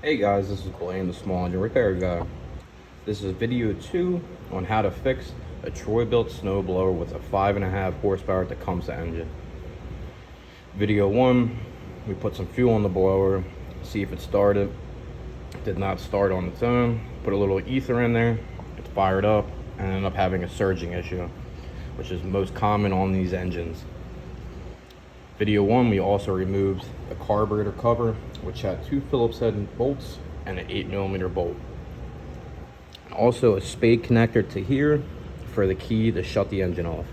Hey guys, this is Blaine, the small engine repair guy. This is video 2 on how to fix a Troy-built snowblower with a 5.5 horsepower Tecumseh engine. Video 1, we put some fuel in the blower, see if it started. It did not start on its own. Put a little ether in there, it fired up, and ended up having a surging issue, which is most common on these engines. Video 1, we also removed the carburetor cover, which had 2 Phillips head bolts and an 8mm bolt. And also a spade connector to here for the key to shut the engine off.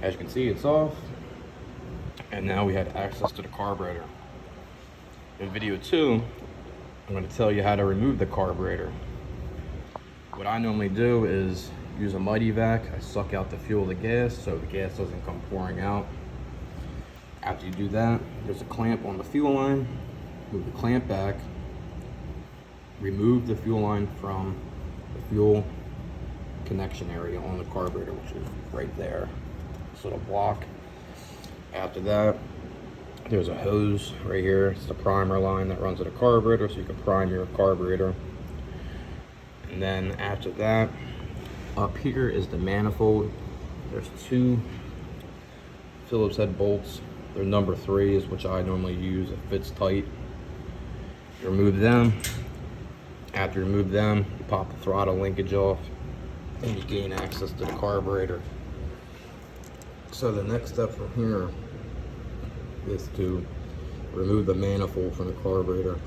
As you can see, it's off. And now we had access to the carburetor. In video 2, I'm going to tell you how to remove the carburetor. What I normally do is use a mighty vac. I suck out the fuel of the gas so the gas doesn't come pouring out. After you do that, there's a clamp on the fuel line. Move the clamp back. Remove the fuel line from the fuel connection area on the carburetor, which is right there. This little block. After that, there's a hose right here. It's the primer line that runs to the carburetor, so you can prime your carburetor. And then after that, up here is the manifold. There's 2 Phillips head bolts. They're number 3s, which I normally use. It fits tight. You remove them. After you remove them, you pop the throttle linkage off, and you gain access to the carburetor. So the next step from here is to remove the manifold from the carburetor.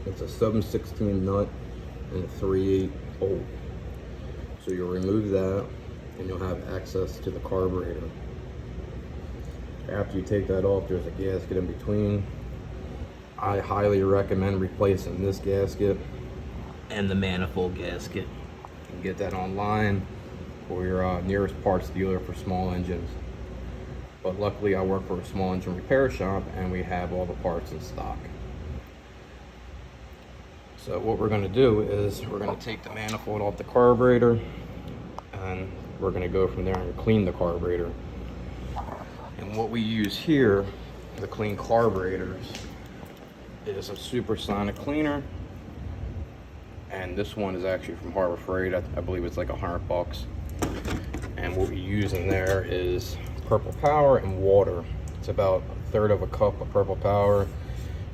It's a 7/16 nut and a 3/8 bolt. So you'll remove that, and you'll have access to the carburetor. After you take that off, there's a gasket in between. I highly recommend replacing this gasket and the manifold gasket. You can get that online or your nearest parts dealer for small engines. But luckily I work for a small engine repair shop and we have all the parts in stock. So what we're going to do is we're going to take the manifold off the carburetor and we're going to go from there and clean the carburetor. And what we use here to clean carburetors is a supersonic cleaner. And this one is actually from Harbor Freight. I believe it's like $100. And what we use in there is Purple Power and water. It's about 1/3 of a cup of Purple Power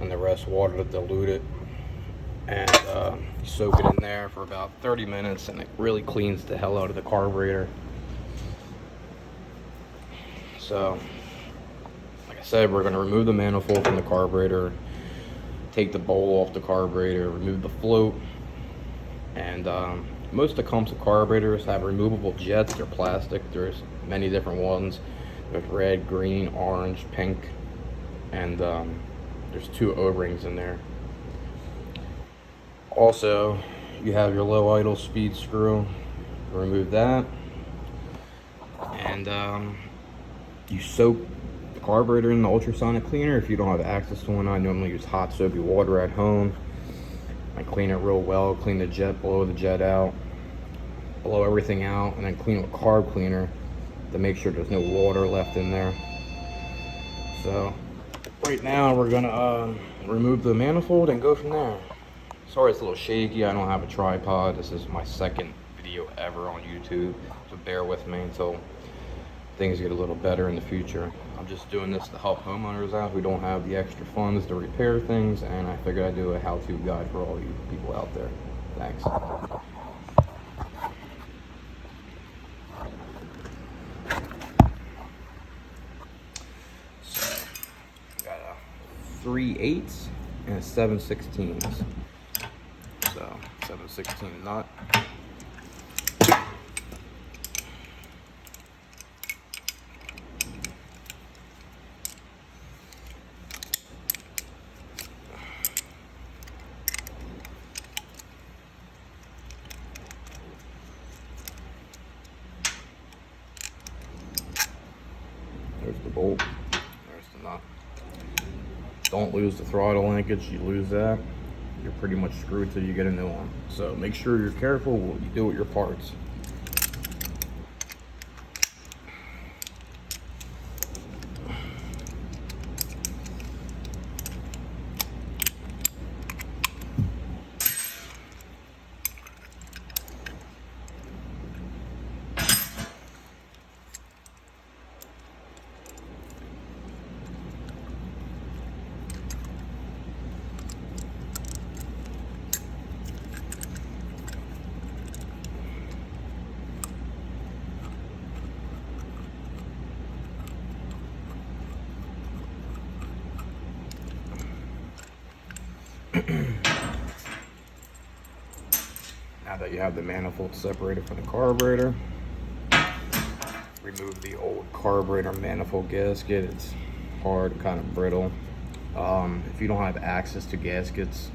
and the rest water to dilute it. And you soak it in there for about 30 minutes and it really cleans the hell out of the carburetor. So, like I said, we're going to remove the manifold from the carburetor, take the bowl off the carburetor, remove the float, and most Tecumseh carburetors have removable jets. They're plastic. There's many different ones. There's red, green, orange, pink, and there's 2 O-rings in there. Also, you have your low idle speed screw. Remove that, and you soak the carburetor in the ultrasonic cleaner. If you don't have access to one, I normally use hot soapy water at home. I clean it real well, clean the jet, blow the jet out, blow everything out, and then clean it with carb cleaner to make sure there's no water left in there. So right now we're gonna remove the manifold and go from there. Sorry it's a little shaky, I don't have a tripod. This is my second video ever on YouTube, so bear with me until things get a little better in the future. I'm just doing this to help homeowners out who don't have the extra funds to repair things, and I figured I'd do a how-to guide for all you people out there. Thanks. So, got a 3/8 and a 7/16. So 7/16 nut. There's the bolt, there's the nut. Don't lose the throttle linkage. You lose that, you're pretty much screwed till you get a new one. So make sure you're careful what you do with your parts. Now that you have the manifold separated from the carburetor, remove the old carburetor manifold gasket. It's hard, kind of brittle. If you don't have access to gaskets,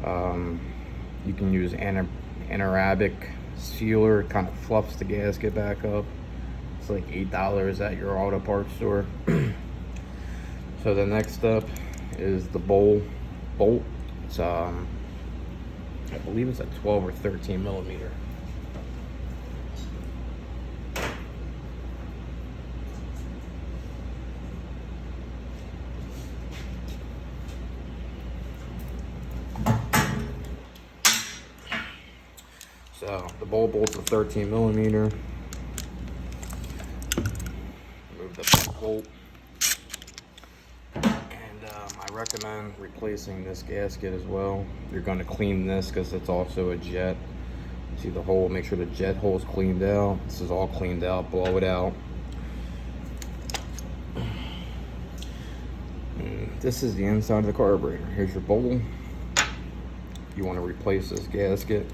you can use Arabic sealer. It kind of fluffs the gasket back up. It's like $8 at your auto parts store. So the next step is the bolt. It's I believe it's a 12 or 13 millimeter. So the bolt's a 13 millimeter. Remove the bolt. And I recommend replacing this gasket as well. You're going to clean this because it's also a jet. See the hole, make sure the jet hole is cleaned out. This is all cleaned out, blow it out. And this is the inside of the carburetor. Here's your bowl. You want to replace this gasket.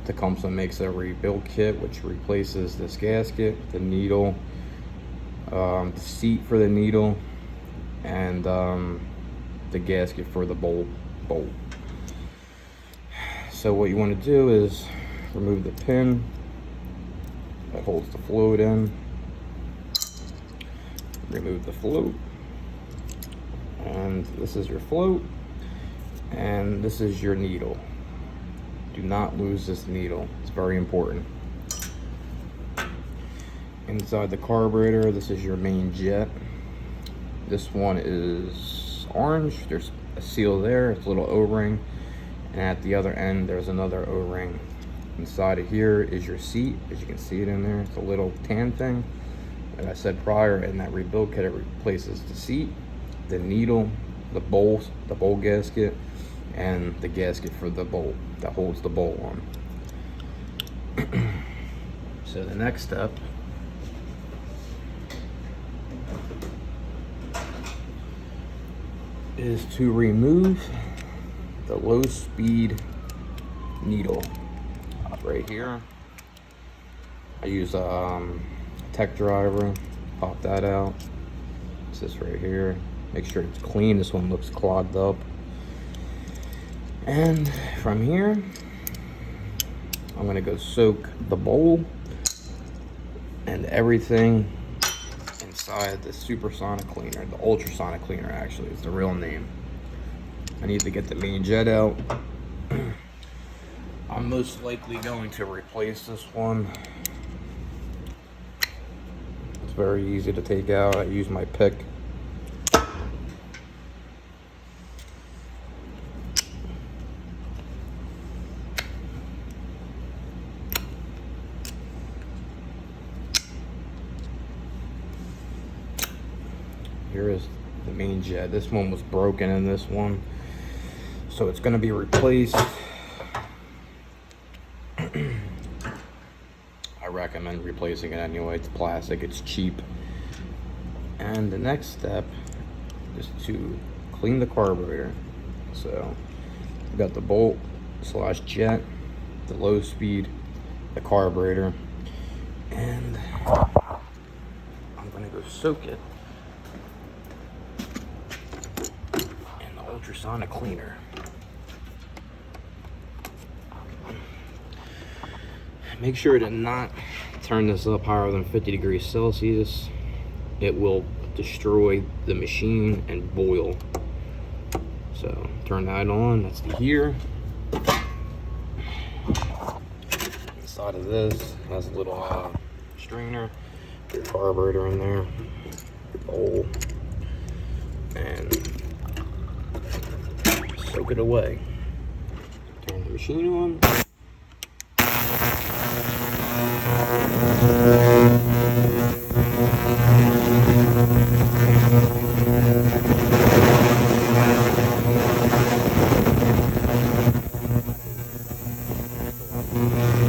Tecumseh makes a rebuild kit which replaces this gasket, the needle, the seat for the needle, and the gasket for the bolt. So what you want to do is remove the pin that holds the fluid in, remove the float, and this is your float, and this is your needle. Do not lose this needle, it's very important. Inside the carburetor, this is your main jet. This one is orange. There's a seal there, it's a little O-ring, and at the other end there's another O-ring. Inside of here is your seat, as you can see it in there. It's a little tan thing. Like I said prior, in that rebuild kit, it replaces the seat, the needle, the bowl gasket, and the gasket for the bolt that holds the bolt on. So the next step is to remove the low speed needle right here. I use a tech driver, pop that out. It's this right here. Make sure it's clean. This one looks clogged up. And from here, I'm gonna go soak the bowl and everything inside the supersonic cleaner, the ultrasonic cleaner actually is the real name. I need to get the main jet out. I'm most likely going to replace this one. It's very easy to take out. I use my pick. Here is the main jet. This one was broken in this one, so it's going to be replaced. I recommend replacing it anyway. It's plastic, it's cheap. And the next step is to clean the carburetor. So we got the bolt slash jet, the low speed, the carburetor, and I'm going to go soak it in the ultrasonic cleaner. Make sure to not turn this up higher than 50 degrees Celsius. It will destroy the machine and boil. So turn that on, that's the heater. Inside of this has a little strainer, your carburetor in there, your bowl, and soak it away. Turn the machine on.